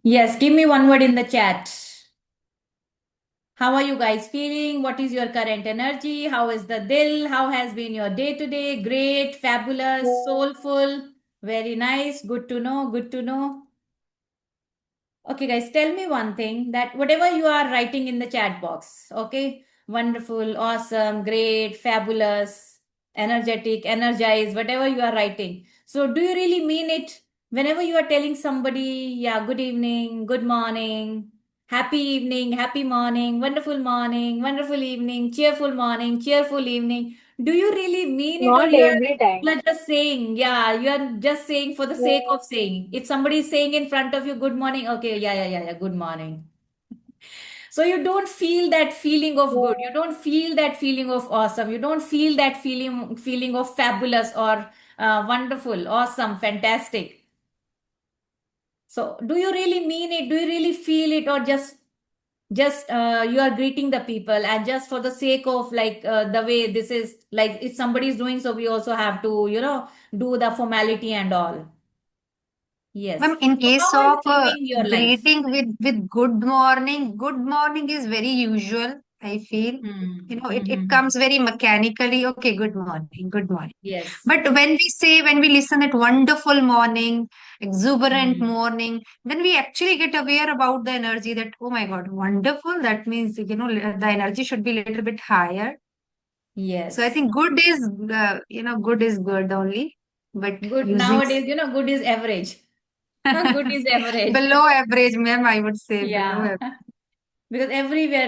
Yes, give me one word in the chat. How are you guys feeling? What is your current energy? How is the dil? How has been your day today? Great, fabulous, soulful, very nice. Good to know. Good to know. Okay, guys, tell me one thing that whatever you are writing in the chat box, okay? Wonderful, awesome, great, fabulous, energetic, energized, whatever you are writing. So, do you really mean it whenever you are telling somebody, yeah, good evening, good morning, happy evening, happy morning, wonderful evening, cheerful evening? Do you really mean it, or Not every you time. are just saying, yeah, you are just saying for the sake Yeah. of saying. If somebody is saying in front of you, good morning, okay, yeah, good morning. So you don't feel that feeling of good. You Yeah. don't feel that feeling of awesome. You don't feel that feeling of fabulous or wonderful, awesome, fantastic. So do you really mean it? Do you really feel it, or just you are greeting the people and just for the sake of like the way this is like if somebody is doing so we also have to do the formality and all. Yes. Ma'am, in So case how are you of living your life? greeting with good morning is very usual, I feel. Hmm. It Mm-hmm. comes very mechanically. Okay, good morning, good morning. Yes. But when we listen at wonderful morning, exuberant Hmm. morning, then we actually get aware about the energy that, oh my God, wonderful. That means, the energy should be a little bit higher. So I Yes. think good is good only, but Good using nowadays, good is average. Good is average. below average, ma'am, I would say below Yeah. average. Because everywhere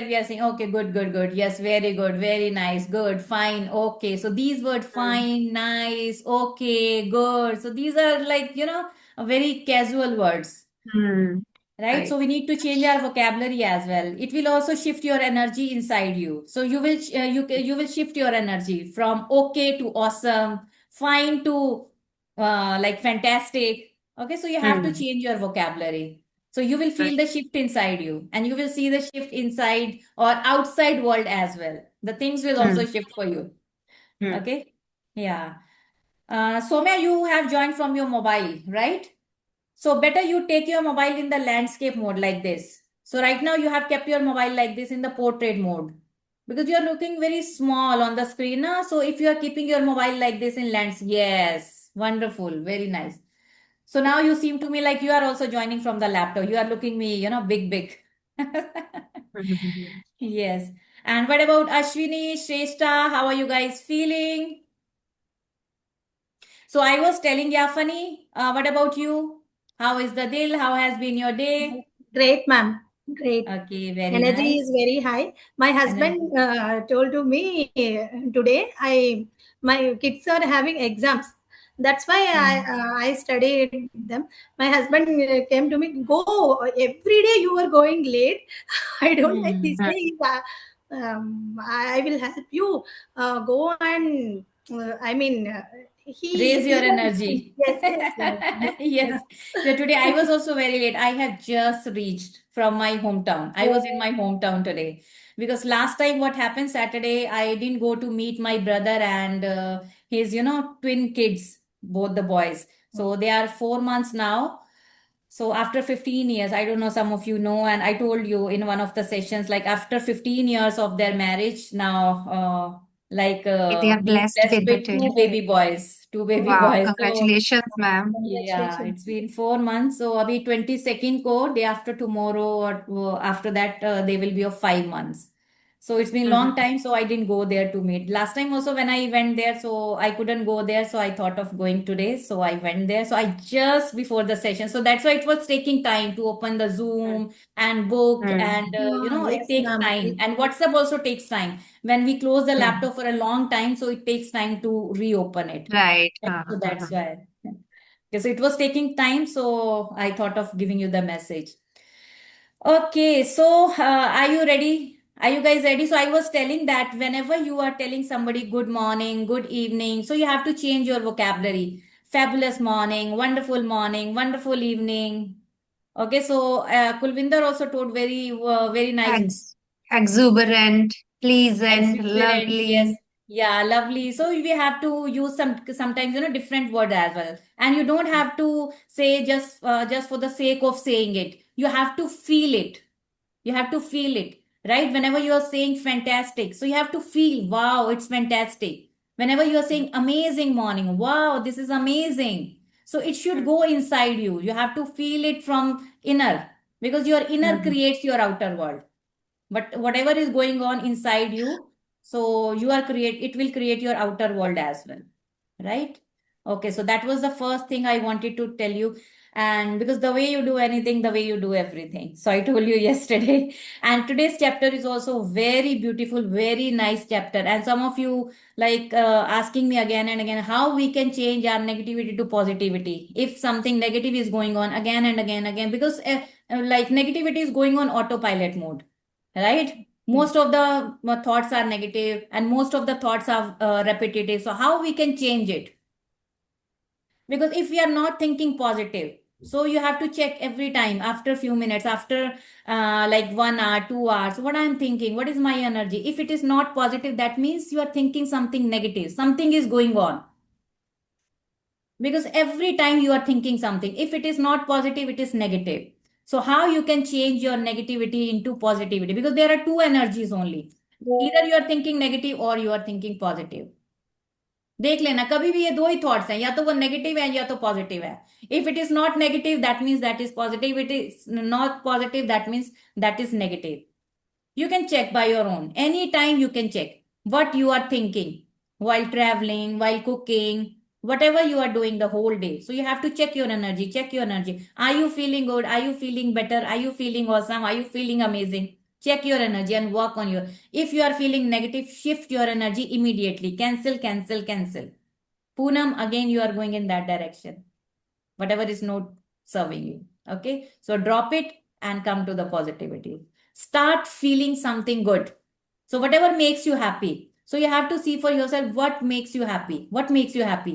we are saying, okay, good, good, good. Yes, very good, very nice, good, fine, okay. So these words Mm, fine, nice, okay, good. So these are like, very casual words. mm, Right, so right. we need to change our vocabulary as well. It will also shift your energy inside you, so you will shift your energy from okay to awesome, fine to like fantastic. Okay, so you have to Mm, change your vocabulary, so you will feel right. the shift inside you and you will see the shift inside or outside world as well. The things will also Mm, shift for you. mm. Okay, yeah. Somya, you have joined from your mobile, right? So better you take your mobile in the landscape mode like this. So right now you have kept your mobile like this in the portrait mode because you are looking very small on the screen. So if you are keeping your mobile like this in lands, yes, wonderful, very nice. So now you seem to me like you are also joining from the laptop. You are looking me, big, big. Yes. And what about Ashwini, Shrestha? How are you guys feeling? So I was telling Yafani, what about you? How is the deal? How has been your day? Great, ma'am. Great. Okay, very Energy nice. is very high. My Energy. husband told to me today, my kids are having exams. That's why Hmm. I studied them. My husband came to me, go every day. You are going late. I don't like Hmm. this Mm, day. I will help you. Go and I mean, Raise he your was energy. yes. Yes. So today I was also very late. I have just reached from my hometown. I was in my hometown today because last time what happened Saturday, I didn't go to meet my brother and his, twin kids, both the boys. So they are 4 months now. So after 15 years, I don't know, some of you know, and I told you in one of the sessions, like after 15 years of their marriage, now, they are being blessed blessed with the with two children. baby boys, two baby Wow, boys. So congratulations, ma'am. yeah, Congratulations. it's been 4 months. So abhi 22nd ko day after tomorrow or after that they will be of 5 months. So it's been long Mhm. time. So I didn't go there to meet. Last time also when I went there, so I couldn't go there. So I thought of going today. So I went there. So I just before the session. So that's why it was taking time to open the Mm, Zoom and book mm. and it Yes, takes ma'am. time. And WhatsApp also takes time. When we close the Mm. laptop for a long time, so it takes time to reopen it. Right. So that's why. Okay, so it was taking time, so I thought of giving you the message. Okay, so are you ready? Are you guys ready? So I was telling that whenever you are telling somebody good morning, good evening, so you have to change your vocabulary. Fabulous morning, wonderful evening. Okay, so Kulvinder also told very, very nice, Ex exuberant, pleasant, exuberant, yes. lovely. Yeah, lovely. So we have to use sometimes different word as well, and you don't have to say just for the sake of saying it. You have to feel it. You have to feel it, right? Whenever you are saying fantastic, so you have to feel, wow, it's fantastic. Whenever you are saying amazing morning, wow, this is amazing. So it should go inside you. You have to feel it from inner, because your inner Mhm. creates your outer world. But whatever is going on inside you, so you are create it will create your outer world as well, right? Okay, so that was the first thing I wanted to tell you. And because the way you do anything, the way you do everything, so I told you yesterday. And today's chapter is also very beautiful, very nice chapter. And some of you like asking me again and again how we can change our negativity to positivity if something negative is going on again and again, because like negativity is going on autopilot mode, right? Most of the thoughts are negative, and most of the thoughts are repetitive. So how we can change it? Because if we are not thinking positive, so you have to check every time after a few minutes, after like 1 hour 2 hours, what I'm thinking, what is my energy. If it is not positive, that means you are thinking something negative, something is going on. Because every time you are thinking something, if it is not positive, it is negative. So how you can change your negativity into positivity? Because there are two energies only. Either you are thinking negative or you are thinking positive. देख लेना कभी भी, ये दो ही thoughts हैं, या तो वो नेगेटिव है या तो पॉजिटिव है. If it is not negative, that means that is positive. It is not positive, that means that is negative. You can check by your own. Anytime you can check what you are thinking while traveling, while cooking, whatever you are doing the whole day. So you have to check your energy, check your energy. Are you feeling good? Are you feeling better? Are you feeling awesome? Are you feeling amazing? Check your energy and work on your. If you are feeling negative, shift your energy immediately. Cancel, cancel, cancel. Poonam, again you are going in that direction. Whatever is not serving you. Okay. So drop it and come to the positivity. Start feeling something good. So whatever makes you happy. So you have to see for yourself what makes you happy. What makes you happy?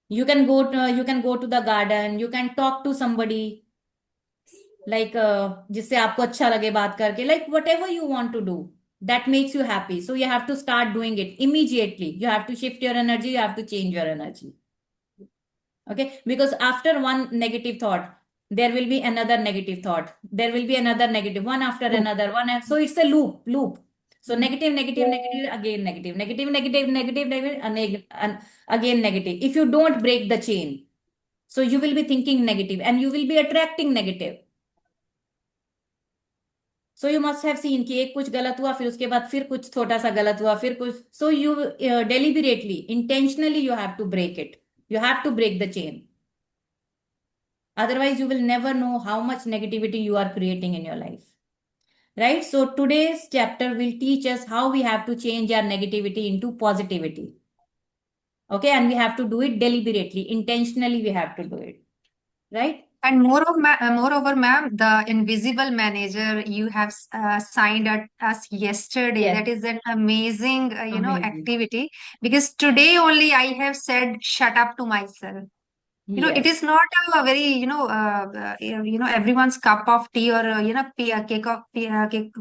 You can go to the garden. You can talk to somebody like जिससे आपको अच्छा लगे बात करके. Like whatever you want to do that makes you happy. So you have to start doing it immediately. You have to shift your energy. You have to change your energy. Okay, because after one negative thought, there will be another negative thought. There will be another negative, one after another, so it's a loop. So negative, negative, negative, again negative, negative, negative, negative, negative, and again negative. If you don't break the chain, so you will be thinking negative and you will be attracting negative. So you must have seen कि एक कुछ गलत हुआ, फिर उसके बाद फिर कुछ छोटा सा गलत हुआ, फिर कुछ. So you deliberately, intentionally, you have to break it. You have to break the chain. Otherwise, you will never know how much negativity you are creating in your life. Right? So today's chapter will teach us how we have to change our negativity into positivity. Okay, and we have to do it deliberately, intentionally, we have to do it. Right? And moreover, ma'am, the invisible manager you have signed at us yesterday. Yes. That is an amazing, Amazing. activity. Because today only I have said shut up to myself. It is Yes. not a very, everyone's cup of tea or,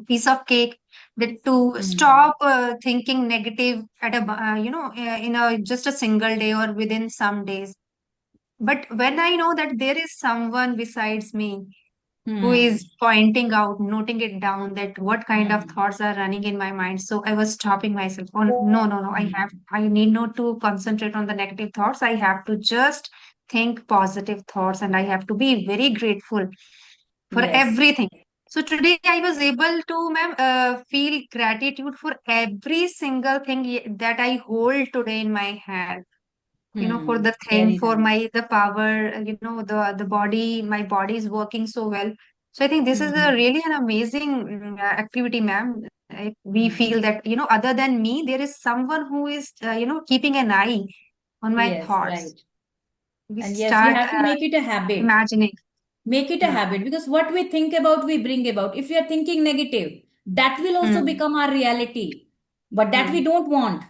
piece of cake that to Hmm. stop thinking negative at in a just a single day or within some days. But when I know that there is someone besides me who Hmm. is pointing out, noting it down, that what kind of Hmm. thoughts are running in my mind. So I was stopping myself. Oh, no, no, no. Hmm. I need not to concentrate on the negative thoughts. I have to just think positive thoughts and I have to be very grateful for Yes. everything. So today I was able to, ma'am, feel gratitude for every single thing that I hold today in my hand. For Hmm. the thing, Very for nice. the power, the body, my body is working so well. So I think this is a Hmm. really an amazing activity, ma'am. We feel Hmm. that, other than me, there is someone who is, keeping an eye on my Yes, thoughts. right. We And yes, we start have to make it a habit. imagining. Make it a Hmm. habit, because what we think about, we bring about. If we are thinking negative, that will also Hmm. become our reality. But that we Hmm. don't want.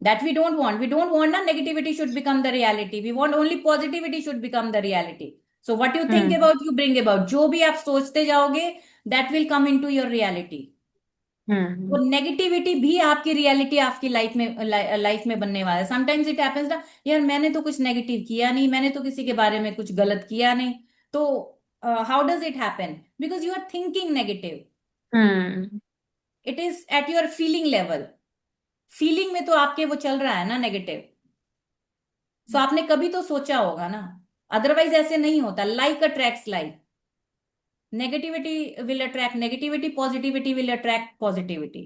That we don't want. We don't want that negativity should become the reality. We want only positivity should become the reality. So what you think Hmm. about, you bring about. जो भी आप सोचते जाओगे, that will come into your reality. वो हम्म negativity भी आपकी reality आपकी life में बनने वाला है. समटाइम्स इट हैपेंस ना, यार मैंने तो कुछ नेगेटिव किया नहीं, मैंने तो किसी के बारे में कुछ गलत किया नहीं. तो how does it happen? Because you are thinking negative. Hmm it is at your feeling level. Feeling में तो आपके वो चल रहा है ना नेगेटिव. सो आपने कभी तो सोचा होगा ना, अदरवाइज ऐसे नहीं होता. Like attracts like. Negativity will attract negativity, positivity will attract positivity.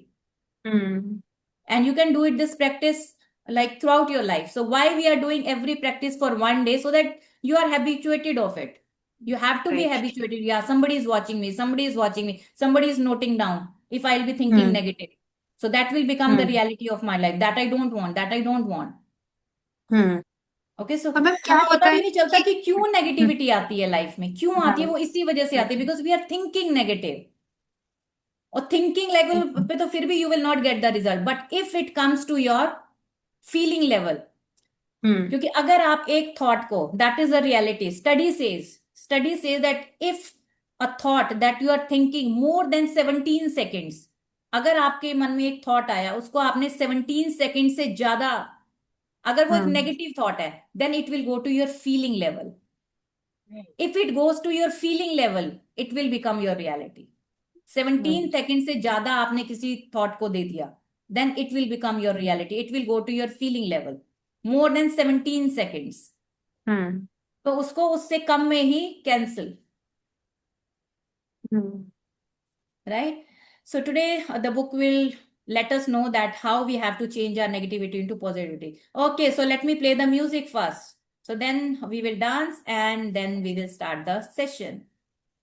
Hmm And you can do it this practice like throughout your life. So why we are doing every practice for one day? So that you are habituated of it. You have to be right. habituated. Yeah, somebody is watching me, somebody is watching me, somebody is noting down if I'll be thinking hmm negative. So that will become the hmm reality of my life. That I don't want, that I don't want. Hmm okay. So और ma'am क्या हमें होता पता है भी नहीं चलता कि कि क्यों नेगेटिविटी आती है लाइफ में. क्यों आती है? हाँ वो इसी वजह से आती है, because we are thinking negative. और थिंकिंग लेवल पे तो फिर भी you will not get the result. But if it comes to your feeling level, hmm क्योंकि अगर आप एक थॉट को, that is a reality. Study says that if a thought that you are thinking more than 17 seconds, अगर आपके मन में एक थॉट आया, उसको आपने 17 सेकेंड से ज्यादा, अगर वो एक हम्म नेगेटिव थॉट है, then it will go to your feeling level. If it goes to your feeling level, it will become your reality. 17 second से ज्यादा आपने किसी थॉट को दे दिया, then it will become your reality. It will go to your feeling level. More than 17 seconds, hmm तो उसको उससे कम में ही cancel. Hmm Right? So today the book will let us know that how we have to change our negativity into positivity. Okay, so let me play the music first. So then we will dance and then we will start the session.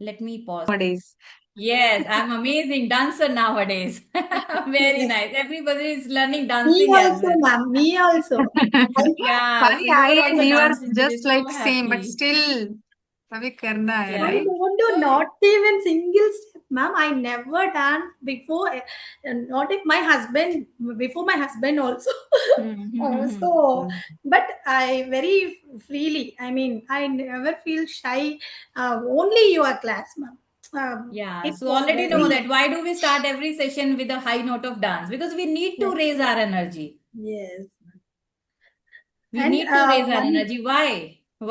Let me pause. nowadays. Yes, I'm amazing dancer nowadays. Very Yes. nice. Everybody is learning Me dancing as also, well. ma'am. Me also. Yeah, so Funny, you are I and also you are dancing today. just like So same, but happy. still अभी करना है, I Yeah. right? don't do So not even single step, ma'am. I never danced before. Not if my husband, before my husband also. So, Hmm. but I very freely. I mean, I never feel shy. Only your class, ma'am. yeah, It so was already know very that why do we start every session with a high note of dance? Because we need to yes, raise our energy. yes. We And need to raise our one energy. Why?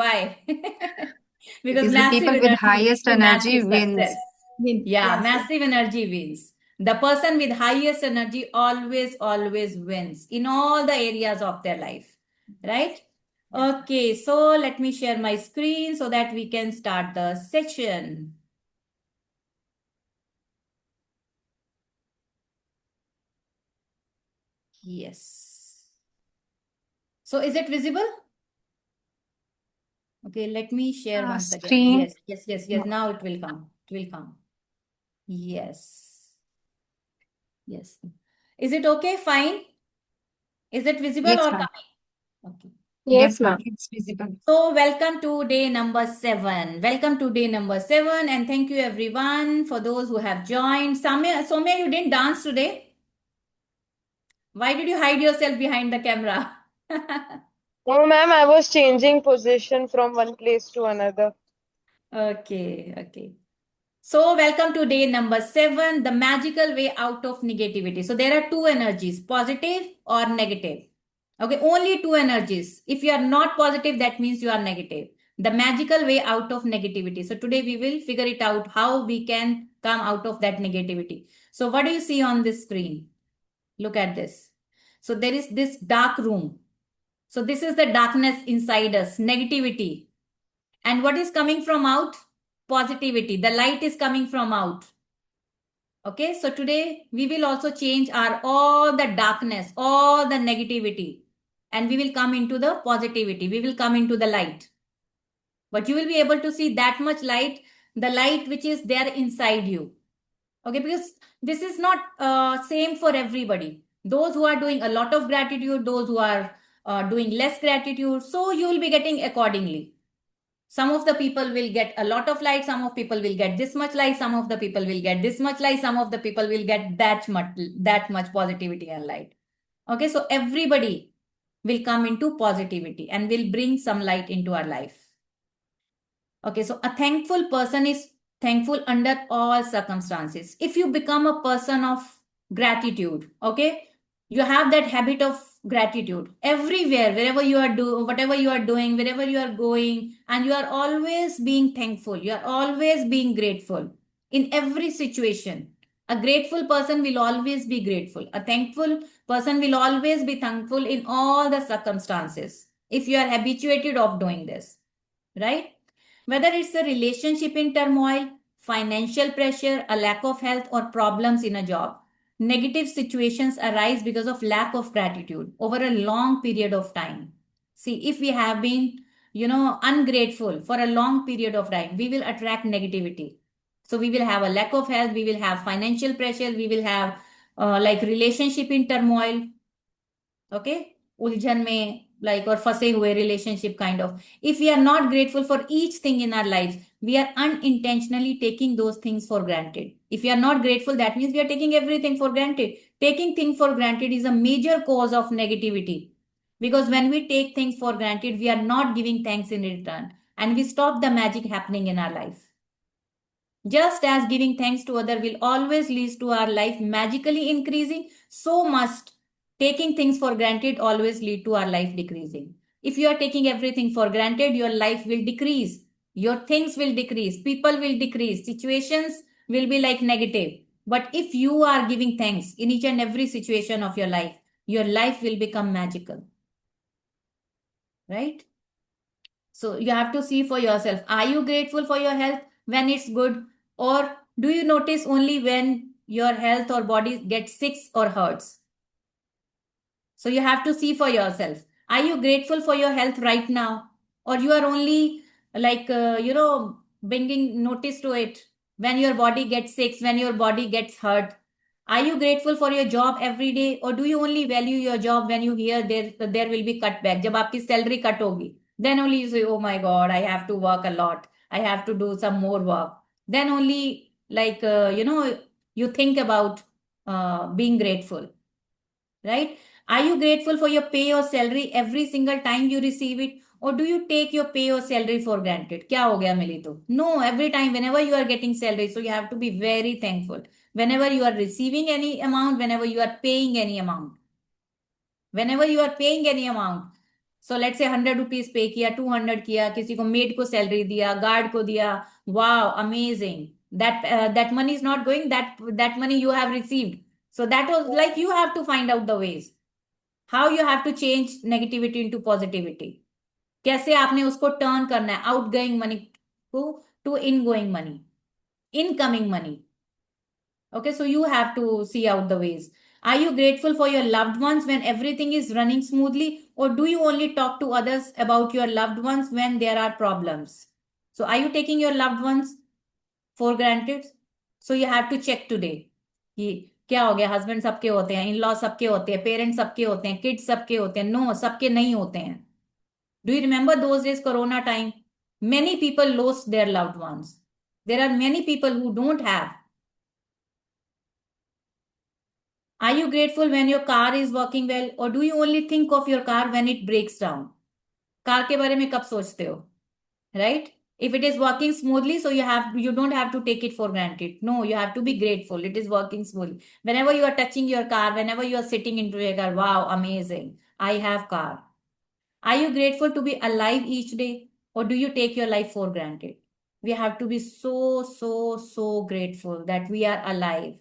Why? Because Because the massive people with energy leads highest to energy massive wins. success. win. Yeah, Yes, yes. massive energy wins. The person with highest energy always wins in all the areas of their life. Right? Okay, so let me share my screen so that we can start the session. Yes. So is it visible? Okay, let me share once again. Screen. Yes. Now it will come. It will come. Yes. Yes. Is it okay? Fine. Is it visible Yes, or ma'am. coming? Okay. Yes, ma'am. It's visible. So welcome to day number 7. Welcome to day number 7, and thank you everyone for those who have joined. Soumya, you didn't dance today. Why did you hide yourself behind the camera? No, ma'am, I was changing position from one place to another. Okay. So, welcome to day number 7, the magical way out of negativity. So, there are two energies, positive or negative. Okay, only two energies. If you are not positive, that means you are negative. The magical way out of negativity. So, today we will figure it out how we can come out of that negativity. So, what do you see on this screen? Look at this. So, there is this dark room. So, this is the darkness inside us, negativity. And what is coming from out? Positivity. The light is coming from out. Okay, so today we will also change our all the darkness, all the negativity, and we will come into the positivity. We will come into the light. But you will be able to see that much light, the light which is there inside you. Okay, because this is not same for everybody. Those who are doing a lot of gratitude, those who are doing less gratitude, so you will be getting accordingly. Some of the people will get a lot of light, some of people will get this much light, some of the people will get this much light, some of the people will get that much positivity and light. Okay, so everybody will come into positivity and will bring some light into our life. Okay, so a thankful person is thankful under all circumstances. If you become a person of gratitude. Okay, you have that habit of gratitude everywhere, wherever you are whatever you are doing, wherever you are going, and you are always being thankful, you are always being grateful in every situation. A grateful person will always be grateful. A thankful person will always be thankful in all the circumstances, if you are habituated of doing this, right? Whether it's a relationship in turmoil, financial pressure, a lack of health, or problems in a job, negative situations arise because of lack of gratitude over a long period of time. See, if we have been, ungrateful for a long period of time, we will attract negativity. So we will have a lack of health, we will have financial pressure, we will have like relationship in turmoil. Okay, उलझन में, like, or फंसे हुए relationship kind of. If we are not grateful for each thing in our lives, we are unintentionally taking those things for granted. If we are not grateful, that means we are taking everything for granted. Taking things for granted is a major cause of negativity, because when we take things for granted, we are not giving thanks in return, and we stop the magic happening in our life. Just as giving thanks to other will always lead to our life magically increasing, so must taking things for granted always lead to our life decreasing. If you are taking everything for granted, your life will decrease. Your things will decrease. People will decrease. Situations will be like negative. But if you are giving thanks in each and every situation of your life will become magical. Right? So you have to see for yourself. Are you grateful for your health when it's good? Or do you notice only when your health or body gets sick or hurts? So you have to see for yourself. Are you grateful for your health right now? Or you are only like, bringing notice to it when your body gets sick, when your body gets hurt? Are you grateful for your job every day? Or do you only value your job when you hear there will be cutback? जब आपकी salary cut होगी, then only you say, oh my God, I have to work a lot. I have to do some more work. Then only, like, you think about being grateful, right? Are you grateful for your pay or salary every single time you receive it? Or do you take your pay or salary for granted? क्या हो गया मिली तो? No, every time, whenever you are getting salary, so you have to be very thankful. Whenever you are receiving any amount, whenever you are paying any amount. Whenever you are paying any amount. So let's say 100 rupees pay किया, 200 किया, किसी को maid को salary दिया, guard को दिया. Wow, amazing. That money is not going, that money you have received. So that was like, you have to find out the ways. How you have to change negativity into positivity. कैसे आपने उसको turn करना है, outgoing money to ingoing money, incoming money. Okay, so you have to see out the ways. Are you grateful for your loved ones when everything is running smoothly? Or do you only talk to others about your loved ones when there are problems? So are you taking your loved ones for granted? So you have to check today. कि क्या हो गया, husband सबके होते हैं, in law सबके होते हैं, पेरेंट्स सबके होते हैं, किड्स सबके होते हैं? नो, सबके नहीं होते हैं. Do you remember those days, corona time? Many people lost their loved ones. There are many people who don't have. Are you grateful when your car is working well? Or do you only think of your car when it breaks down? Car के बारे में कब सोचते हो? Right? If it is working smoothly, so you don't have to take it for granted. No, you have to be grateful. It is working smoothly. Whenever you are touching your car, whenever you are sitting into your car, wow, amazing. I have car. Are you grateful to be alive each day? Or do you take your life for granted? We have to be so, so, so grateful that we are alive.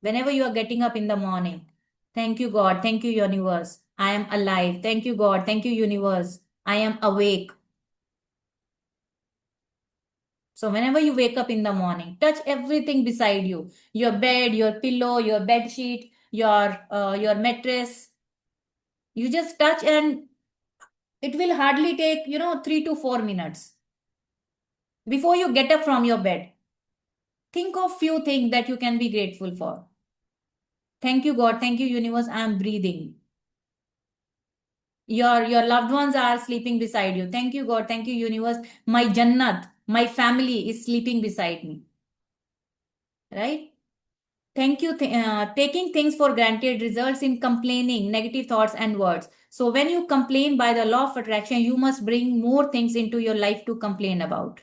Whenever you are getting up in the morning, thank you, God. Thank you, universe. I am alive. Thank you, God. Thank you, universe. I am awake. So whenever you wake up in the morning, touch everything beside you. Your bed, your pillow, your bed sheet, your mattress. You just touch, and it will hardly take, 3 to 4 minutes. Before you get up from your bed, think of few things that you can be grateful for. Thank you, God. Thank you, universe. I am breathing. Your loved ones are sleeping beside you. Thank you, God. Thank you, universe. My Jannat, my family is sleeping beside me. Right? Thank you. Taking things for granted results in complaining, negative thoughts, and words. So when you complain, by the law of attraction, you must bring more things into your life to complain about.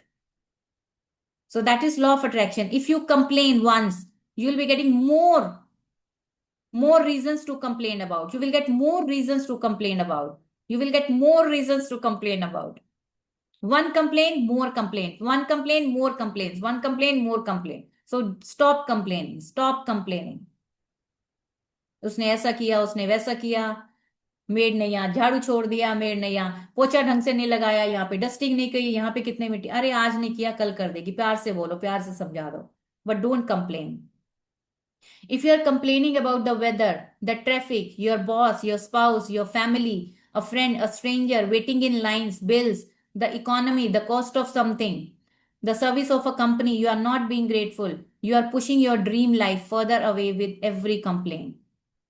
So that is law of attraction. If you complain once, you will be getting more more reasons to complain about. You will get more reasons to complain about. You will get more reasons to complain about. One complaint, more complaint. One complaint, more complaints. One complaint, more complaint. So stop complaining. Stop complaining. उसने ऐसा किया, उसने वैसा किया, made ने यहाँ झाड़ू छोड़ दिया, मेड ने यहाँ पोछा ढंग से नहीं लगाया, यहाँ पे डस्टिंग नहीं की, यहाँ पे कितने मिट्टी, अरे आज नहीं किया कल कर देगी। प्यार से बोलो, प्यार से समझा दो, but don't complain. If you are complaining about the weather, the traffic, your boss, your spouse, your family, a friend, a stranger, waiting in lines, bills, the economy, the cost of something, the service of a company, you are not being grateful. You are pushing your dream life further away with every complaint.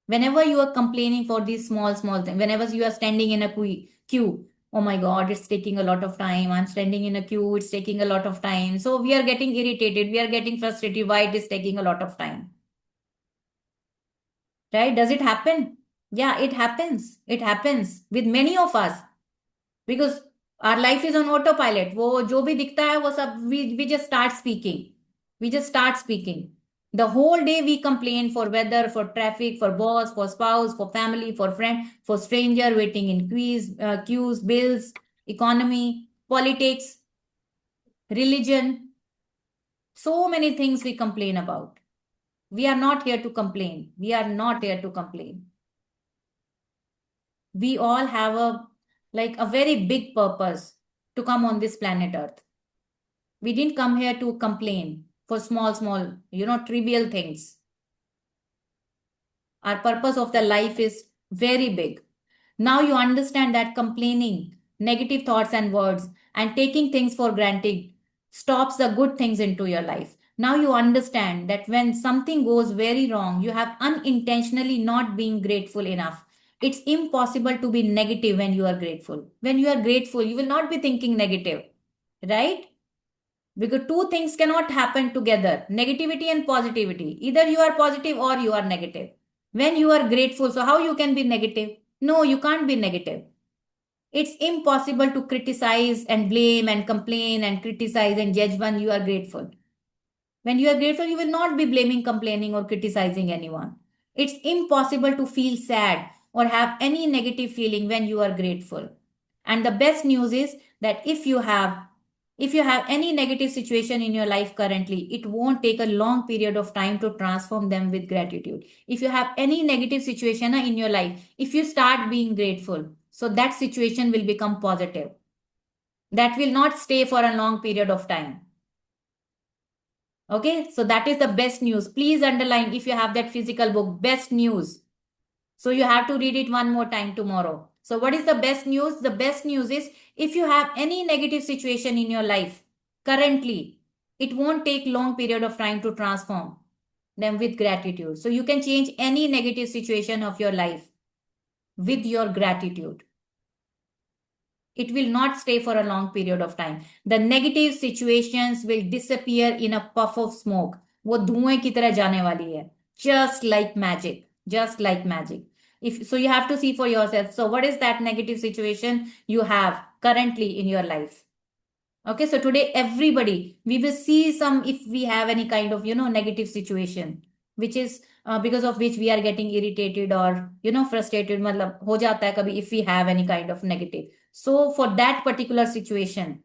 Whenever you are complaining for these small things, whenever you are standing in a queue, oh my God, it's taking a lot of time. I'm standing in a queue, it's taking a lot of time. So we are getting irritated, we are getting frustrated. Why it is taking a lot of time? Right? Does it happen? Yeah, it happens. It happens with many of us because our life is on autopilot. वो जो भी दिखता है वो सब we just start speaking. We just start speaking. The whole day we complain for weather, for traffic, for boss, for spouse, for family, for friend, for stranger waiting in queues, bills, economy, politics, religion. So many things we complain about. We are not here to complain. We are not here to complain. We all have a very big purpose to come on this planet Earth. We didn't come here to complain for small, trivial things. Our purpose of the life is very big. Now you understand that complaining, negative thoughts and words, and taking things for granted stops the good things into your life. Now you understand that when something goes very wrong, you have unintentionally not been grateful enough. It's impossible to be negative when you are grateful. When you are grateful, you will not be thinking negative, right? Because two things cannot happen together, negativity and positivity. Either you are positive or you are negative. When you are grateful, so how you can be negative? No, you can't be negative. It's impossible to criticize and blame and complain and criticize and judge when you are grateful. When you are grateful, you will not be blaming, complaining, or criticizing anyone. It's impossible to feel sad or have any negative feeling when you are grateful. And the best news is that if you have any negative situation in your life currently, it won't take a long period of time to transform them with gratitude. If you have any negative situation in your life, if you start being grateful, so that situation will become positive. That will not stay for a long period of time. Okay, so that is the best news. Please underline if you have that physical book, best news. So you have to read it one more time tomorrow. So what is the best news? The best news is if you have any negative situation in your life currently, it won't take long period of time to transform them with gratitude. So you can change any negative situation of your life with your gratitude. It will not stay for a long period of time. The negative situations will disappear in a puff of smoke. वो धुएं की तरह जाने वाली है. Just like magic. Just like magic. So you have to see for yourself. So what is that negative situation you have currently in your life? Okay, so today everybody, we will see some, if we have any kind of, negative situation, which is because of which we are getting irritated or, frustrated. मतलब हो जाता है कभी if we have any kind of negative. So for that particular situation,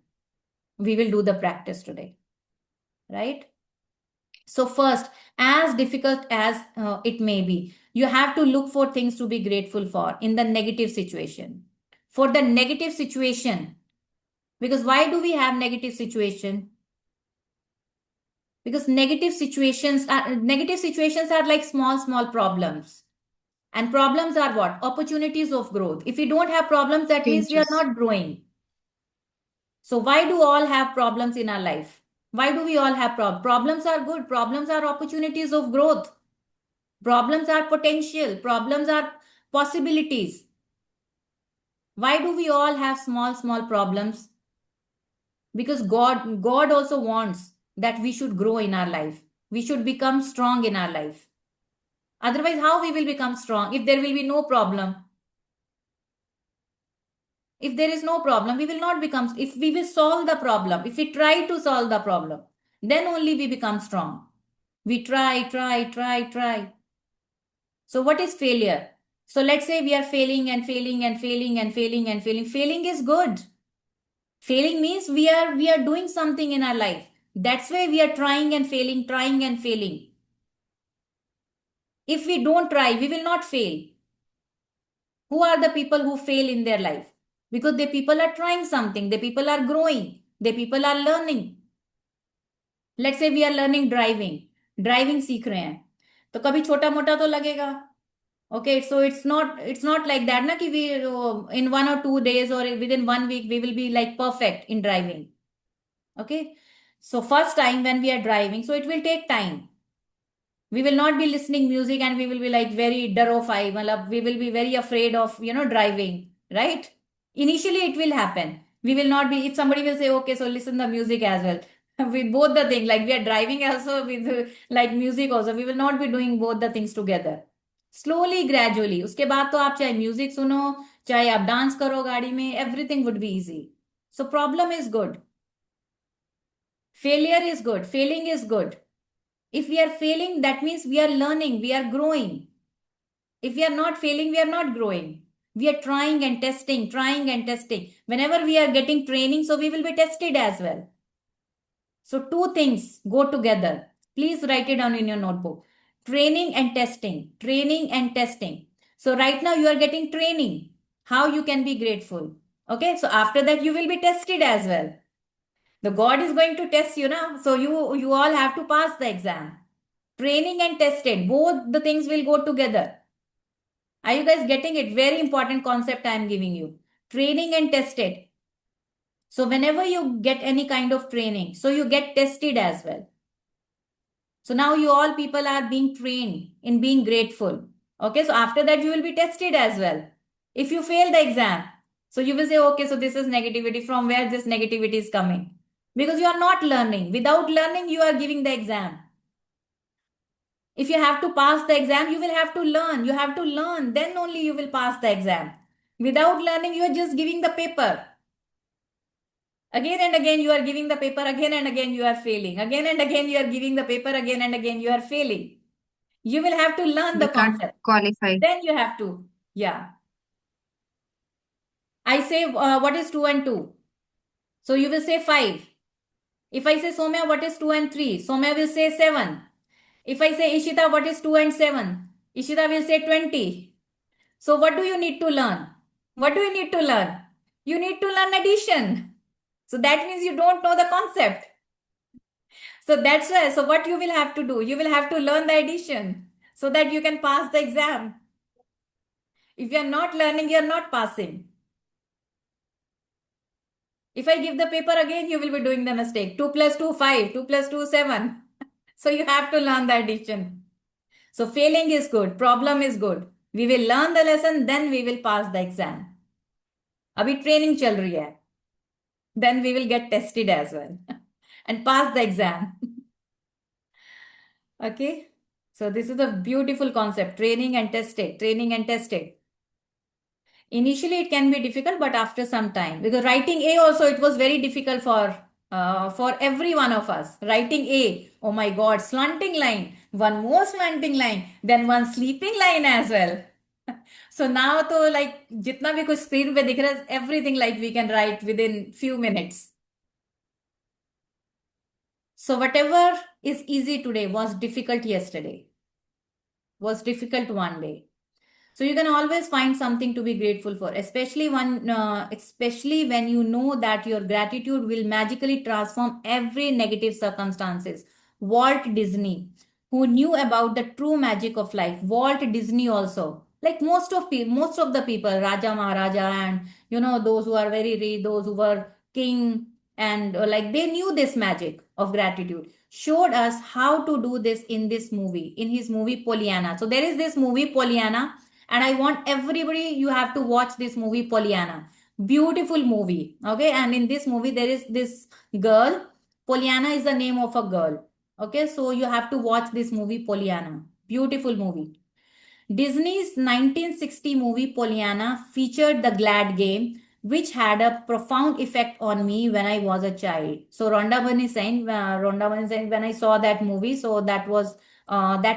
we will do the practice today, right? So first, as difficult as it may be, you have to look for things to be grateful for in the negative situation. For the negative situation, because why do we have negative situation? Because negative situations are like small problems. And problems are what? Opportunities of growth. If we don't have problems, that means we are not growing. So why do all have problems in our life? Why do we all have problems? Problems are good. Problems are opportunities of growth. Problems are potential. Problems are possibilities. Why do we all have small problems? Because God also wants that we should grow in our life. We should become strong in our life. Otherwise, how we will become strong if there will be no problem? If there is no problem, we will not become, if we will solve the problem, if we try to solve the problem, then only we become strong. We try. So what is failure? So let's say we are failing and failing and failing and failing and failing. Failing is good. Failing means we are doing something in our life. That's why we are trying and failing, trying and failing. If we don't try, we will not fail. Who are the people who fail in their life? Because the people are trying something, the people are growing, the people are learning. Let's say we are learning driving सीख रहे हैं तो कभी छोटा मोटा तो लगेगा. Okay, so it's not like that na ki we in 1 or 2 days or within 1 week we will be like perfect in driving. Okay, so first time when we are driving, so it will take time. We will not be listening music and we will be like very darofai, we will be very afraid of driving, right? Initially it will happen. We will not be, if somebody will say okay, so listen the music as well, with both the thing, like we are driving also with like music also, we will not be doing both the things together. Slowly, gradually, उसके बाद तो आप चाहे music सुनो, चाहे आप dance करो गाड़ी में, everything would be easy. So problem is good, failure is good, failing is good. If we are failing, that means we are learning, we are growing. If we are not failing, we are not growing. We are trying and testing, trying and testing. Whenever we are getting training, so we will be tested as well. So two things go together. Please write it down in your notebook. Training and testing, training and testing. So right now you are getting training, how you can be grateful. Okay, so after that you will be tested as well. The God is going to test you now. So you all have to pass the exam. Training and tested, both the things will go together. Are you guys getting it? Very important concept I am giving you. Training and tested. So whenever you get any kind of training, so you get tested as well. So now you all people are being trained in being grateful. Okay, so after that you will be tested as well. If you fail the exam, so you will say, okay, so this is negativity. From where this negativity is coming? Because you are not learning. Without learning, you are giving the exam. If you have to pass the exam, you will have to learn. You have to learn, then only you will pass the exam. Without learning, you are just giving the paper. Again and again, you are giving the paper. Again and again, you are failing. Again and again, you are giving the paper. Again and again, you are failing. You will have to learn the We can't concept. qualify. Then you have to, yeah. I say, what is 2 and 2? So you will say 5. If I say, Somya, what is 2 and 3? Somya will say 7. If I say, Ishita, what is 2 and 7? Ishita will say 20. So what do you need to learn? What do you need to learn? You need to learn addition. So that means you don't know the concept. So that's why, so what you will have to do? You will have to learn the addition so that you can pass the exam. If you are not learning, you are not passing. If I give the paper again, you will be doing the mistake. 2 plus 2, 5. 2 plus 2, 7. So you have to learn the addition. So failing is good. Problem is good. We will learn the lesson, then we will pass the exam. अभी training चल रही है. Then we will get tested as well and pass the exam. Okay. So this is a beautiful concept. Training and tested. Training and tested. Initially, it can be difficult, but after some time, because writing A also, it was very difficult for every one of us. Writing A, oh my God, slanting line, one more slanting line, then one sleeping line as well. So now, to like, jitna bhi kuch screen pe dikh raha hai, everything like we can write within few minutes. So whatever is easy today was difficult yesterday, was difficult one day. So you can always find something to be grateful for, especially when you know that your gratitude will magically transform every negative circumstances. Walt Disney, who knew about the true magic of life, Walt Disney also, like most of the people, Raja Maharaja, and those who are very rich, those who were king, and like they knew this magic of gratitude. Showed us how to do this in this movie, in his movie Pollyanna. So there is this movie Pollyanna. And I want everybody, you have to watch this movie, Pollyanna. Beautiful movie. Okay. And in this movie, there is this girl. Pollyanna is the name of a girl. Okay. So you have to watch this movie, Pollyanna. Beautiful movie. Disney's 1960 movie, Pollyanna, featured the Glad game, which had a profound effect on me when I was a child. So Rhonda Byrne is saying, when I saw that movie, so that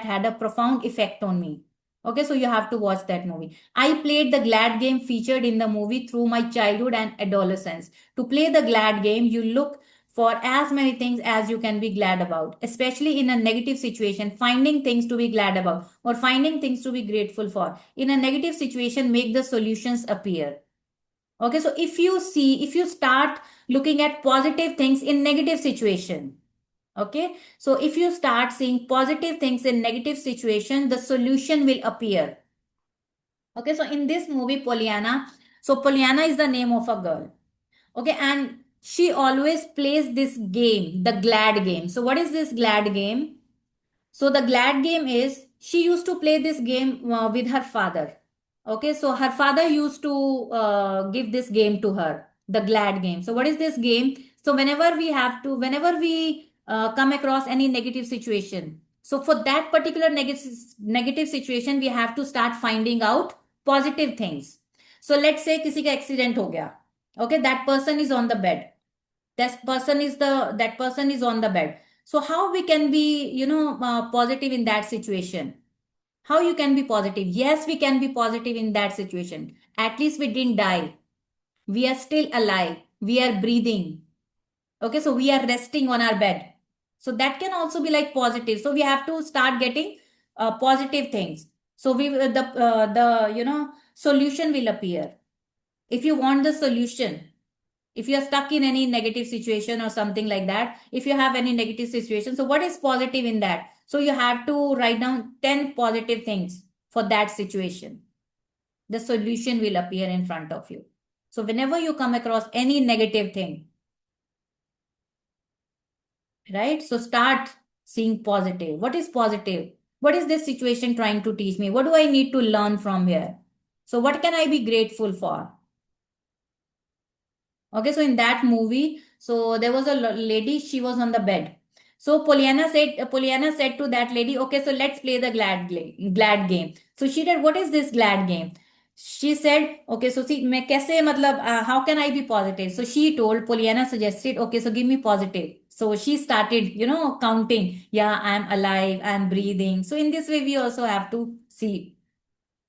had a profound effect on me. Okay, so you have to watch that movie. I played the Glad game featured in the movie through my childhood and adolescence. To play the Glad game, you look for as many things as you can be glad about, especially in a negative situation, finding things to be glad about or finding things to be grateful for. In a negative situation, make the solutions appear. Okay, so if you start looking at positive things in negative situation, okay, so if you start seeing positive things in negative situation, the solution will appear. Okay, so in this movie, Pollyanna, so Pollyanna is the name of a girl. Okay, and she always plays this game, the Glad game. So what is this Glad game? So the Glad game is she used to play this game with her father. Okay, so her father used to give this game to her, the Glad game. So what is this game? So whenever we come across any negative situation, so for that particular negative situation, we have to start finding out positive things. So let's say किसी का accident हो गया. Okay, that person is on the bed. That person is on the bed. So how we can be, positive in that situation? How you can be positive? Yes, we can be positive in that situation. At least we didn't die. We are still alive. We are breathing. Okay, so we are resting on our bed. So that can also be like positive. So we have to start getting positive things. So the solution will appear. If you want the solution, if you are stuck in any negative situation or something like that, if you have any negative situation, so what is positive in that? So you have to write down 10 positive things for that situation. The solution will appear in front of you. So whenever you come across any negative thing, right, so start seeing positive. What is positive? What is this situation trying to teach me? What do I need to learn from here? So what can I be grateful for? Okay, so in that movie, so there was a lady, she was on the bed. So Pollyanna said to that lady, okay, so let's play the glad game. So she did, what is this glad game? She said, okay, so see, मैं कैसे मतलब, how can I be positive? So she told, Pollyanna suggested, okay, so give me positive. So she started, counting. Yeah, I'm alive, I'm breathing. So in this way, we also have to see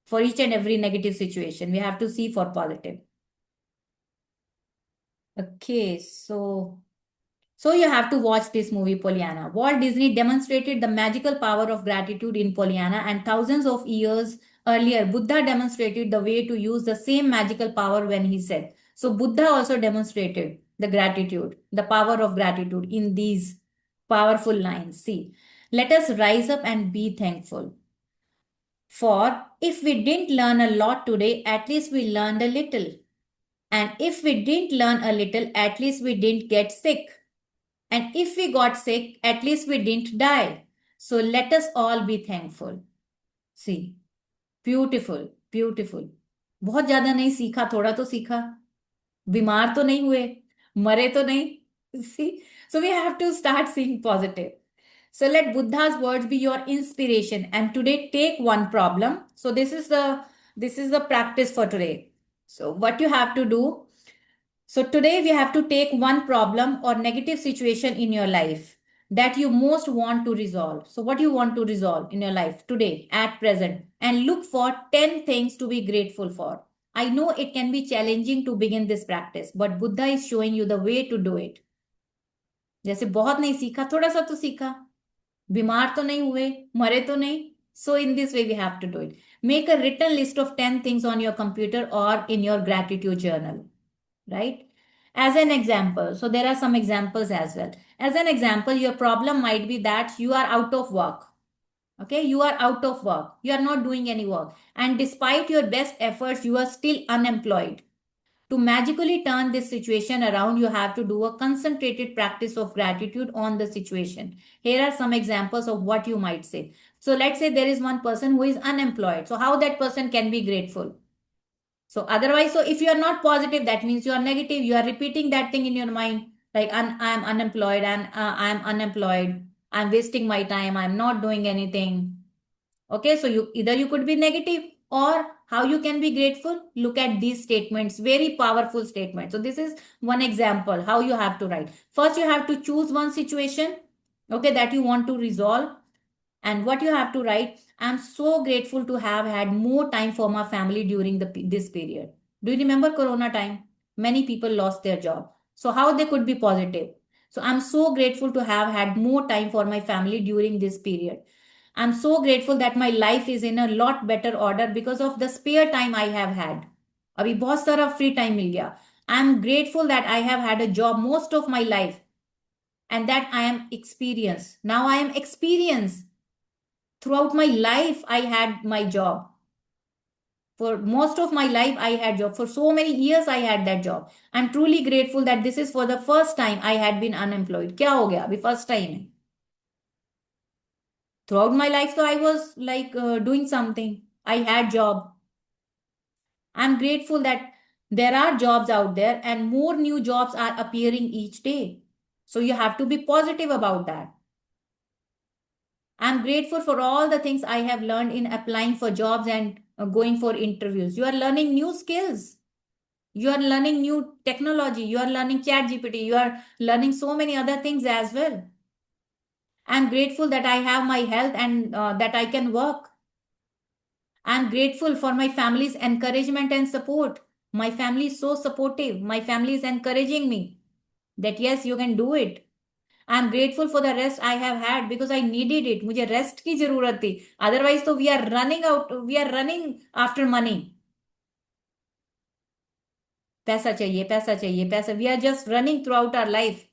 for each and every negative situation, we have to see for positive. Okay, so you have to watch this movie, Pollyanna. Walt Disney demonstrated the magical power of gratitude in Pollyanna, and thousands of years earlier, Buddha demonstrated the way to use the same magical power when he said. So Buddha also demonstrated the gratitude, the power of gratitude in these powerful lines. See, let us rise up and be thankful. For if we didn't learn a lot today, at least we learned a little. And if we didn't learn a little, at least we didn't get sick. And if we got sick, at least we didn't die. So let us all be thankful. See, beautiful, beautiful. बहुत ज्यादा नहीं सीखा, थोड़ा तो सीखा. बीमार तो नहीं हुए, मरे तो नहीं. See, so we have to start seeing positive. So let Buddha's words be your inspiration. And today, take one problem. So this is the practice for today. So what you have to do. So today we have to take one problem or negative situation in your life that you most want to resolve. So what you want to resolve in your life today at present, and look for 10 things to be grateful for. I know it can be challenging to begin this practice, but Buddha is showing you the way to do it. जैसे बहुत नहीं सीखा, थोड़ा सा तो सीखा, बीमार तो नहीं हुए, मरे तो नहीं. So in this way we have to do it. Make a written list of 10 things on your computer or in your gratitude journal. Right? As an example, so there are some examples as well. As an example, your problem might be that you are out of work. Okay, you are out of work. You are not doing any work. And despite your best efforts, you are still unemployed. To magically turn this situation around, you have to do a concentrated practice of gratitude on the situation. Here are some examples of what you might say. So let's say there is one person who is unemployed. So how that person can be grateful? So otherwise, so if you are not positive, that means you are negative. You are repeating that thing in your mind, like I'm unemployed and I'm unemployed. I'm wasting my time. I'm not doing anything. Okay, so you could be negative, or how you can be grateful. Look at these statements, very powerful statements. So this is one example how you have to write. First, you have to choose one situation, okay, that you want to resolve. And what you have to write, I'm so grateful to have had more time for my family during this period. Do you remember Corona time? Many people lost their job. So how they could be positive? So I'm so grateful to have had more time for my family during this period. I'm so grateful that my life is in a lot better order because of the spare time I have had. अभी बहुत सारा free time मिल गया. I'm grateful that I have had a job most of my life and that I am experienced. Now I am experienced. Throughout my life, I had my job. For most of my life, I had job. For so many years, I had that job. I'm truly grateful that this is for the first time I had been unemployed. क्या हो गया? अभी first time है. Throughout my life, so I was like doing something. I had job. I'm grateful that there are jobs out there and more new jobs are appearing each day. So you have to be positive about that. I'm grateful for all the things I have learned in applying for jobs and going for interviews. You are learning new skills. You are learning new technology. You are learning chat GPT. You are learning so many other things as well. I'm grateful that I have my health and that I can work. I'm grateful for my family's encouragement and support. My family is so supportive. My family is encouraging me that yes, you can do it. I'm grateful for the rest I have had because I needed it. मुझे rest की जरूरत थी. Otherwise, तो we are running out. We are running after money. पैसा चाहिए, पैसा चाहिए, पैसा. We are just running throughout our life.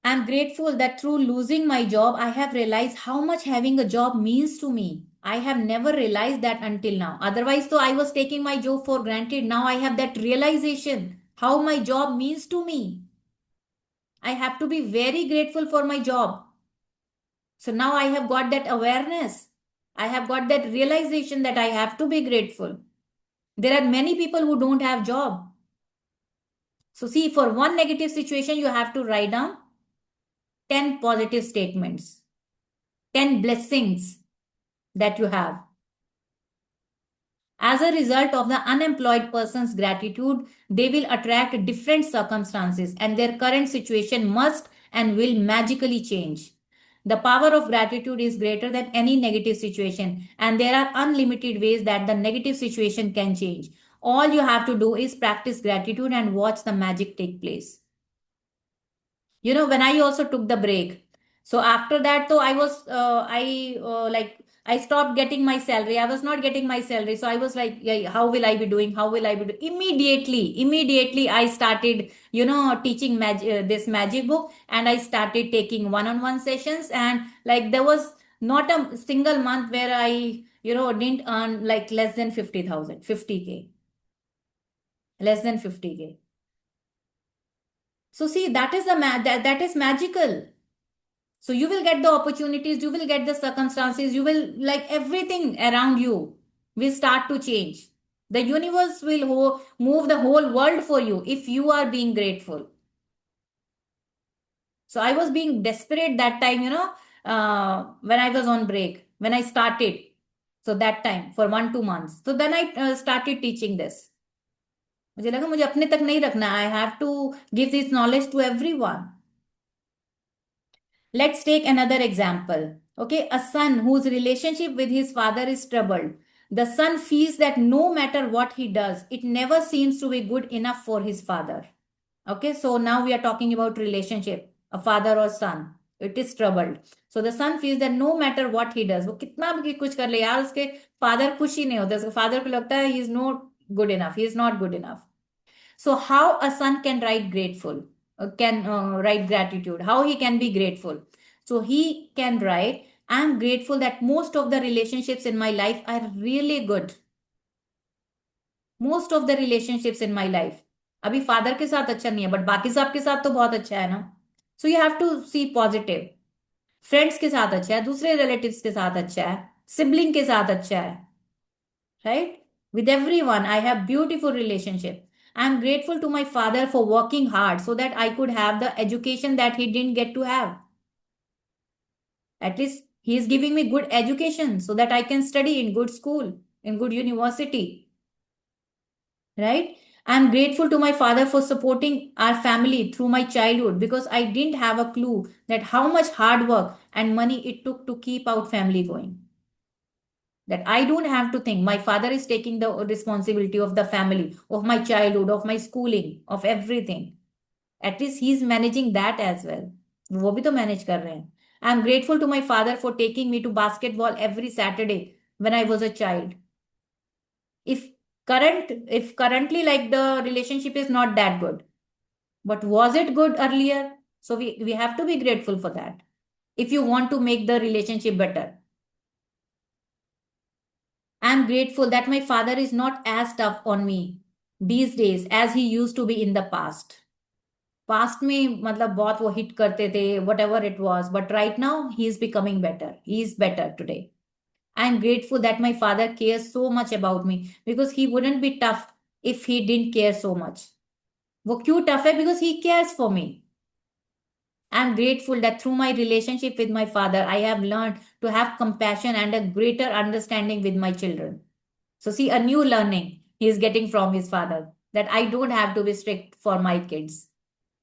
I'm grateful that through losing my job, I have realized how much having a job means to me. I have never realized that until now. Otherwise, though, I was taking my job for granted. Now I have that realization how my job means to me. I have to be very grateful for my job. So now I have got that awareness. I have got that realization that I have to be grateful. There are many people who don't have job. So see, for one negative situation, you have to write down 10 positive statements, 10 blessings that you have. As a result of the unemployed person's gratitude, they will attract different circumstances and their current situation must and will magically change. The power of gratitude is greater than any negative situation, and there are unlimited ways that the negative situation can change. All you have to do is practice gratitude and watch the magic take place. You know, when I also took the break, so after that, though, I was, I stopped getting my salary. I was not getting my salary. So I was like, yeah, how will I be doing? How will I be doing? Immediately, I started, teaching this magic book, and I started taking one-on-one sessions. And like, there was not a single month where I, didn't earn like less than 50,000, 50K, less than 50K. So see, that is that is magical. So you will get the opportunities, you will get the circumstances, you will like everything around you will start to change. The universe will move the whole world for you if you are being grateful. So I was being desperate that time, when I was on break, when I started. So that time for 1-2 months. So then I started teaching this. मुझे लगा मुझे अपने तक नहीं रखना. I have to give this knowledge to everyone. Let's take another example. Okay, a son whose relationship with his father is troubled. The son feels that no matter what he does, it never seems to be good enough for his father. Okay, so now we are talking about relationship, a father or son. It is troubled. So the son feels that no matter what he does, वो कितना भी कुछ कर ले यार, उसके father खुश ही नहीं होता. उसके father को लगता है he is not good enough. He is not good enough. So how a son can write write gratitude? How he can be grateful? So he can write, I'm grateful that most of the relationships in my life are really good. Most of the relationships in my life. अभी father के साथ अच्छा नहीं है, but बाकी सब के साथ तो बहुत अच्छा है ना. So you have to see positive. Friends के साथ अच्छा है, दूसरे relatives के साथ अच्छा है, sibling के साथ अच्छा है, right? With everyone, I have beautiful relationship. I am grateful to my father for working hard so that I could have the education that he didn't get to have. At least he is giving me good education so that I can study in good school, in good university. Right? I'm grateful to my father for supporting our family through my childhood because I didn't have a clue that how much hard work and money it took to keep our family going. That I don't have to think. My father is taking the responsibility of the family, of my childhood, of my schooling, of everything. At least he's managing that as well. वो भी तो manage कर रहे हैं. I'm grateful to my father for taking me to basketball every Saturday when I was a child. If if currently like the relationship is not that good, but was it good earlier? So we have to be grateful for that if you want to make the relationship better. I'm grateful that my father is not as tough on me these days as he used to be in the past. Past में मतलब बहुत वो hit करते थे, whatever it was, but right now he is becoming better. He is better today. I'm grateful that my father cares so much about me because he wouldn't be tough if he didn't care so much. वो क्यों tough है? Because he cares for me. I'm grateful that through my relationship with my father, I have learned to have compassion and a greater understanding with my children. So, see, a new learning he is getting from his father that I don't have to be strict for my kids.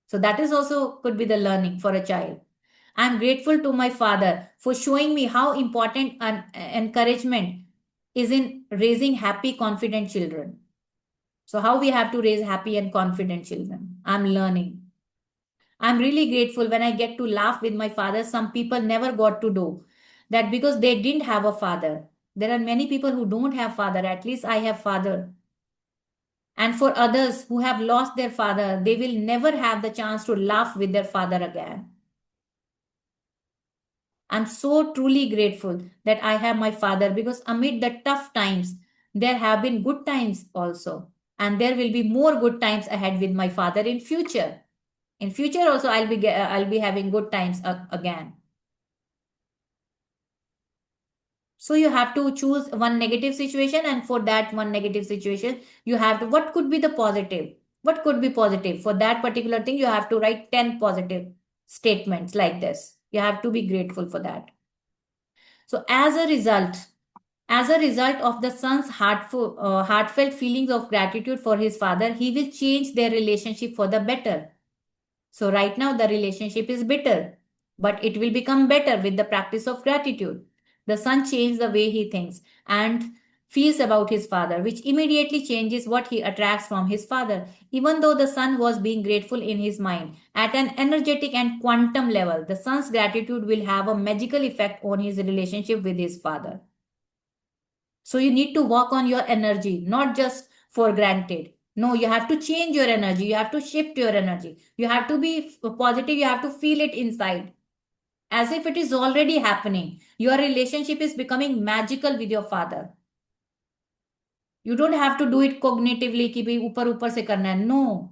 So, that is also could be the learning for a child. I'm grateful to my father for showing me how important an encouragement is in raising happy, confident children. So, how we have to raise happy and confident children. I'm learning. I'm really grateful when I get to laugh with my father. Some people never got to do that because they didn't have a father. There are many people who don't have father. At least I have father. And for others who have lost their father, they will never have the chance to laugh with their father again. I'm so truly grateful that I have my father because amid the tough times, there have been good times also. And there will be more good times ahead with my father in future. In future also, I'll be having good times again. So you have to choose one negative situation, and for that one negative situation, you have to, what could be the positive? What could be positive? For that particular thing, you have to write 10 positive statements like this. You have to be grateful for that. So as a result of the son's heartfelt feelings of gratitude for his father, he will change their relationship for the better. So right now the relationship is bitter, but it will become better with the practice of gratitude. The son changed the way he thinks and feels about his father, which immediately changes what he attracts from his father. Even though the son was being grateful in his mind, at an energetic and quantum level, the son's gratitude will have a magical effect on his relationship with his father. So you need to work on your energy, not just for granted. No, you have to change your energy. You have to shift your energy. You have to be positive. You have to feel it inside as if it is already happening. Your relationship is becoming magical with your father. You don't have to do it cognitively कि भाई ऊपर ऊपर से करना है. No.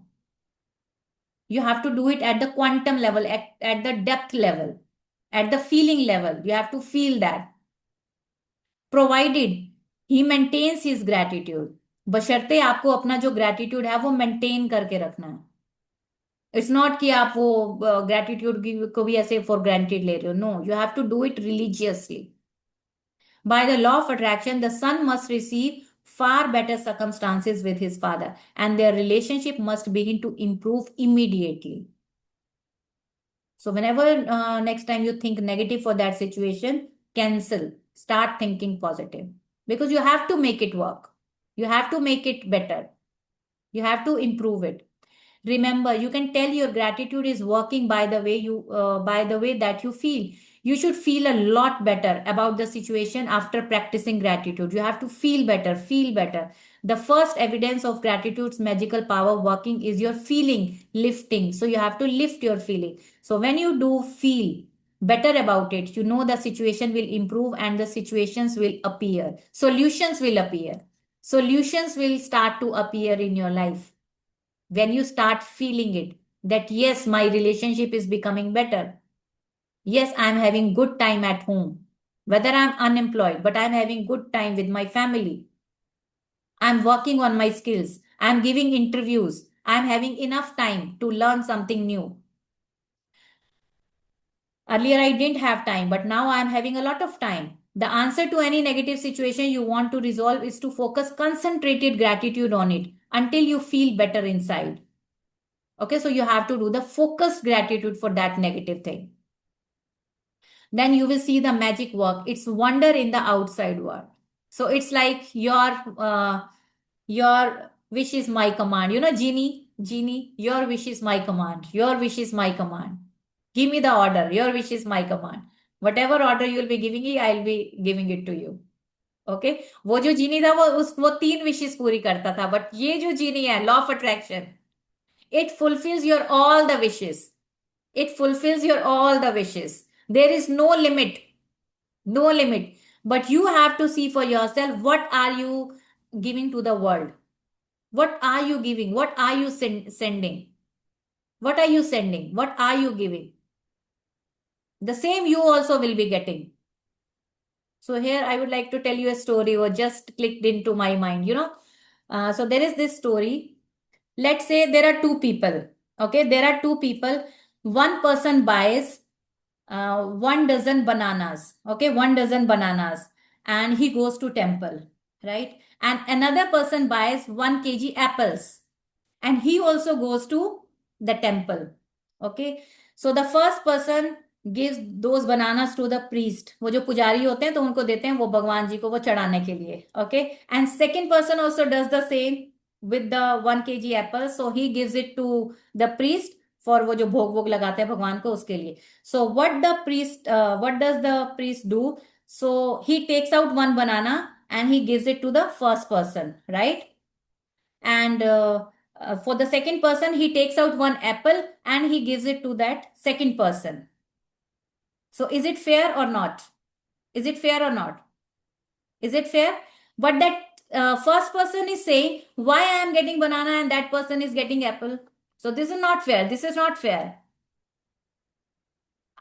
You have to do it at the quantum level, at the depth level, at the feeling level. You have to feel that. Provided he maintains his gratitude. बशर्ते आपको अपना जो ग्रेटिट्यूड है वो मेंटेन करके रखना है. इट्स नॉट कि आप वो ग्रेटिट्यूड को भी ऐसे फॉर ग्रांटेड ले रहे हो. No, you have to do it religiously. By the law of attraction the sun must receive far better circumstances with his father and their relationship must begin to improve immediately. So whenever next time you think negative for that situation, cancel, start thinking positive because you have to make it work. You have to make it better. You have to improve it. Remember, you can tell your gratitude is working by the way that you feel. You should feel a lot better about the situation after practicing gratitude. You have to feel better, feel better. The first evidence of gratitude's magical power working is your feeling lifting. So you have to lift your feeling. So when you do feel better about it, you know the situation will improve and the situations will appear. Solutions will appear. Solutions will start to appear in your life when you start feeling it that yes, my relationship is becoming better. Yes, I'm having good time at home, whether I'm unemployed, but I'm having good time with my family. I'm working on my skills. I'm giving interviews. I'm having enough time to learn something new. Earlier I didn't have time, but now I'm having a lot of time. The answer to any negative situation you want to resolve is to focus concentrated gratitude on it. until you feel better inside. Okay, so you have to do the focused gratitude for that negative thing. Then you will see the magic work. It's wonder in the outside world. So it's like your wish is my command. You know, genie, your wish is my command. Your wish is my command. Give me the order. Your wish is my command. Whatever order you will be giving me, I'll be giving it to you. Okay वो जो जीनी था वो 3 wishes पूरी करता था, but ये जो genie है, law of attraction, it fulfils your all the wishes. It fulfils your all the wishes. There is no limit, no limit, but you have to see for yourself, what are you giving to the world? What are you giving? What are you sending? What are you sending? What are you giving? The same you also will be getting. So here I would like to tell you a story or just clicked into my mind, you know. So there is this story. Let's say there are 2 people. Okay, there are 2 people. One person buys 1 dozen bananas. Okay, 1 dozen bananas, and he goes to temple, right? And another person buys 1 kg apples, and he also goes to the temple. Okay, so the first person gives those bananas to the priest. वो जो पुजारी होते हैं तो उनको देते हैं वो भगवान जी को वो चढ़ाने के लिए. Okay, and second person also does the same with the 1 kg apple, so he gives it to the priest for वो जो भोग वोग लगाते हैं भगवान को उसके लिए. So what does the priest do? So he takes out 1 banana and he gives it to the first person, right? And for the second person, he takes out 1 apple and he gives it to that second person. So is it fair or not? Is it fair or not? Is it fair? But that first person is saying, why I am getting banana and that person is getting apple? So this is not fair. This is not fair.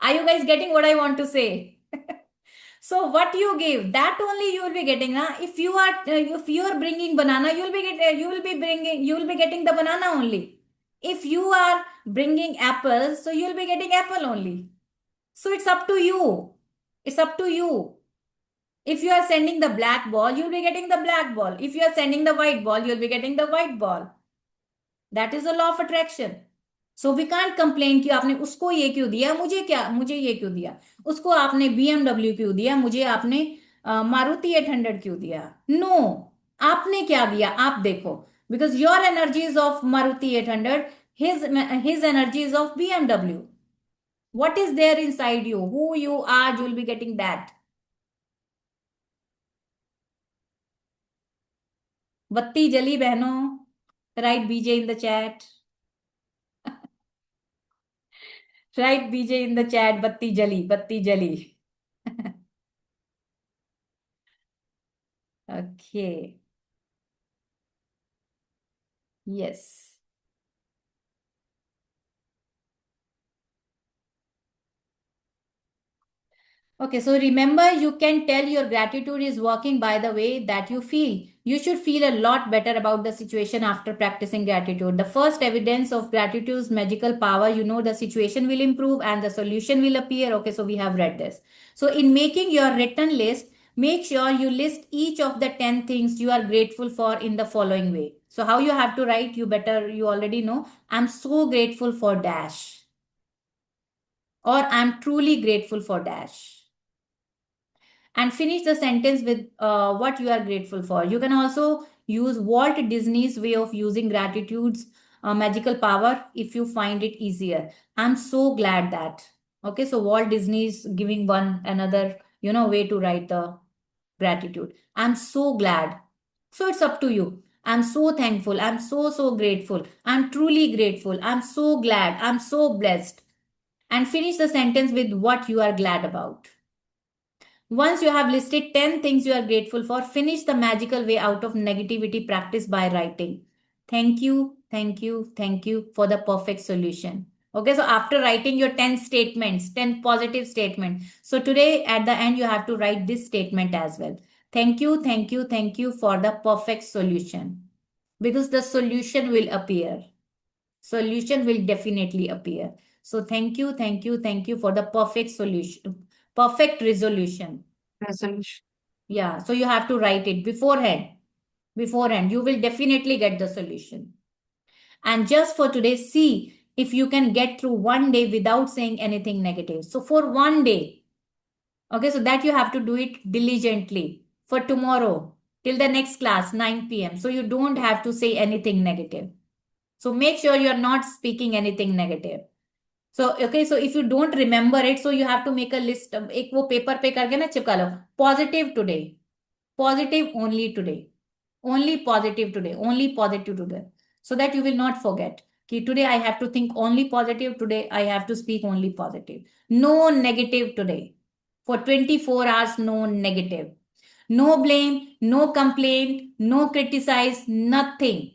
Are you guys getting what I want to say? So what you give, that only you will be getting. If you are bringing banana, you will be getting the banana only. If you are bringing apples, so you will be getting apple only. So it's up to you. It's up to you. If you are sending the black ball, you will be getting the black ball. If you are sending the white ball, you will be getting the white ball. That is the law of attraction. So we can't complain कि आपने उसको ये क्यों दिया, मुझे ये क्यों दिया, उसको आपने BMW क्यों दिया, मुझे आपने मारुति 800 क्यों दिया. No, आपने क्या दिया आप देखो, because your energy is of Maruti 800, his energy is of BMW. What is there inside you? Who you are, you will be getting that. बत्ती जली बहनों. Write BJ in the chat. Write BJ in the chat. बत्ती जली, बत्ती जली. Okay. Yes. Okay, so remember, you can tell your gratitude is working by the way that you feel. You should feel a lot better about the situation after practicing gratitude. The first evidence of gratitude's magical power, you know, the situation will improve and the solution will appear. Okay, so we have read this. So in making your written list, make sure you list each of the 10 things you are grateful for in the following way. So how you have to write, you already know. I'm so grateful for dash. Or I'm truly grateful for dash. And finish the sentence with what you are grateful for. You can also use Walt Disney's way of using gratitude's magical power if you find it easier. I'm so glad that. Okay, so Walt Disney's giving one another, way to write the gratitude. I'm so glad. So it's up to you. I'm so thankful. I'm so grateful. I'm truly grateful. I'm so glad. I'm so blessed. And finish the sentence with what you are glad about. Once you have listed 10 things you are grateful for, finish the magical way out of negativity practice by writing, thank you, thank you, thank you for the perfect solution. Okay, so after writing your 10 statements, 10 positive statements, so today at the end you have to write this statement as well. Thank you, thank you, thank you for the perfect solution. Because the solution will appear. Solution will definitely appear. So thank you, thank you, thank you for the perfect solution. Perfect resolution. Resolution. Yeah, so you have to write it beforehand. beforehand. You will definitely get the solution. And just for today, see if you can get through one day without saying anything negative. So for one day, okay, so that you have to do it diligently. For tomorrow, till the next class, 9 p.m. So you don't have to say anything negative. So make sure you're not speaking anything negative. So okay, so if you don't remember it, so you have to make a list. एक वो paper पे करके ना चिपका लो. Positive today. Positive only today. Only positive today. Only positive today. So that you will not forget. Today I have to think only positive. Today I have to speak only positive. No negative today. For 24 hours, no negative. No blame, no complaint, no criticize, nothing.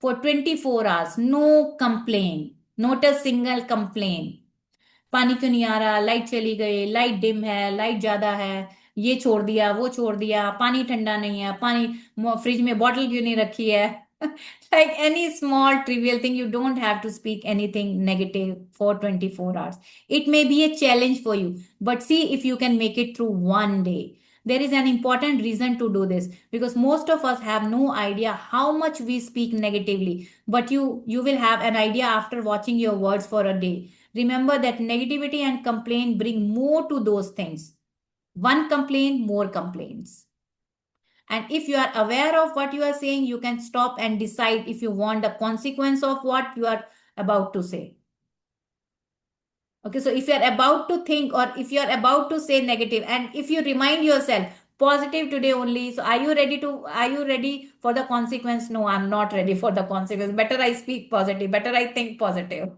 For 24 hours, no complaint. Not a single complaint. पानी क्यों नहीं आ रहा, light चली गई, light dim है, light ज्यादा है, ये छोड़ दिया, वो छोड़ दिया, पानी ठंडा नहीं है, पानी फ्रिज में बॉटल क्यों नहीं रखी है. Like any small trivial thing, you don't have to speak anything negative for 24 hours. It may be a challenge for you, but see if you can make it through one day. There is an important reason to do this, because most of us have no idea how much we speak negatively, but you will have an idea after watching your words for a day. Remember that negativity and complaint bring more to those things. One complaint, more complaints. And if you are aware of what you are saying, you can stop and decide if you want the consequence of what you are about to say. Okay, so if you are about to think, or if you are about to say negative, and if you remind yourself positive today only, so are you ready for the consequence? No, I'm not ready for the consequence. Better I speak positive, better I think positive,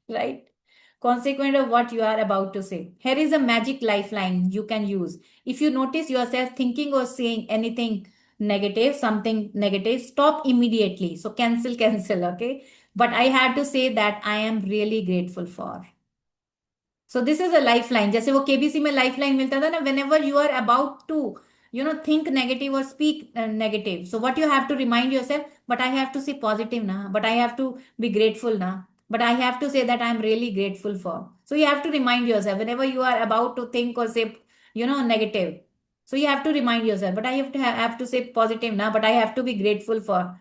right? Consequent of what you are about to say. Here is a magic lifeline you can use. If you notice yourself thinking or saying anything negative, something negative, stop immediately. So cancel, okay? But I had to say that I am really grateful for. So this is a lifeline. जैसे वो KBC में lifeline मिलता था ना, whenever you are about to, think negative or speak negative. So what you have to remind yourself, but I have to say positive na, but I have to be grateful na, but I have to say that I'm really grateful for. So you have to remind yourself whenever you are about to think or say, negative. So you have to remind yourself, but I have to say positive na, but I have to be grateful for.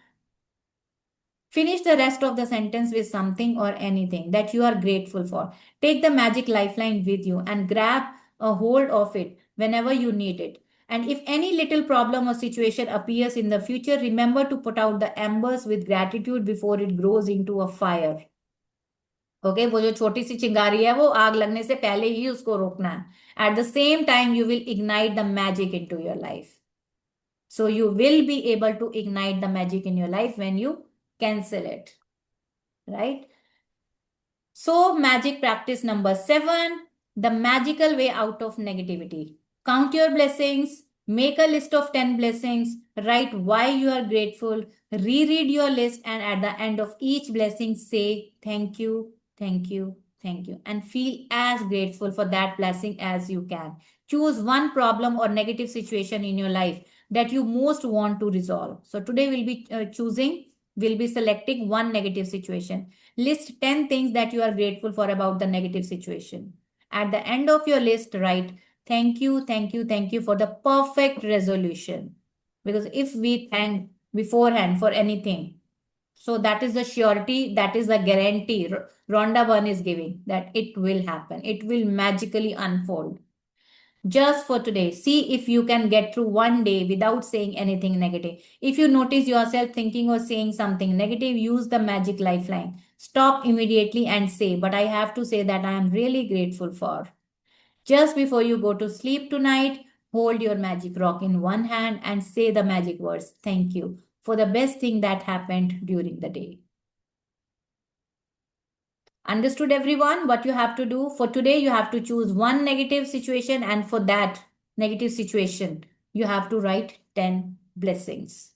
Finish the rest of the sentence with something or anything that you are grateful for. Take the magic lifeline with you and grab a hold of it whenever you need it. And if any little problem or situation appears in the future, remember to put out the embers with gratitude before it grows into a fire. Okay, वो जो छोटी सी चिंगारी है वो आग लगने से पहले ही उसको रोकना है. At the same time, you will ignite the magic into your life. So you will be able to ignite the magic in your life when you cancel it, right? So magic practice number 7, the magical way out of negativity. Count your blessings, make a list of 10 blessings, write why you are grateful, reread your list, and at the end of each blessing say thank you, thank you, thank you, and feel as grateful for that blessing as you can. Choose one problem or negative situation in your life that you most want to resolve. So today we'll be selecting one negative situation. List 10 things that you are grateful for about the negative situation. At the end of your list, write thank you, thank you, thank you for the perfect resolution. Because if we thank beforehand for anything, so that is the surety, that is the guarantee Rhonda Byrne is giving that it will happen. It will magically unfold. Just for today, see if you can get through one day without saying anything negative. If you notice yourself thinking or saying something negative, use the magic lifeline. Stop immediately and say, but I have to say that I am really grateful for. Just before you go to sleep tonight, hold your magic rock in one hand and say the magic words, thank you, for the best thing that happened during the day. Understood, everyone? What you have to do for today, you have to choose one negative situation, and for that negative situation, you have to write 10 blessings.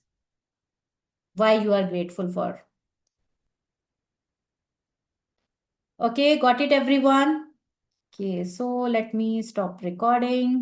Why you are grateful for. Okay, got it, everyone? Okay, so let me stop recording.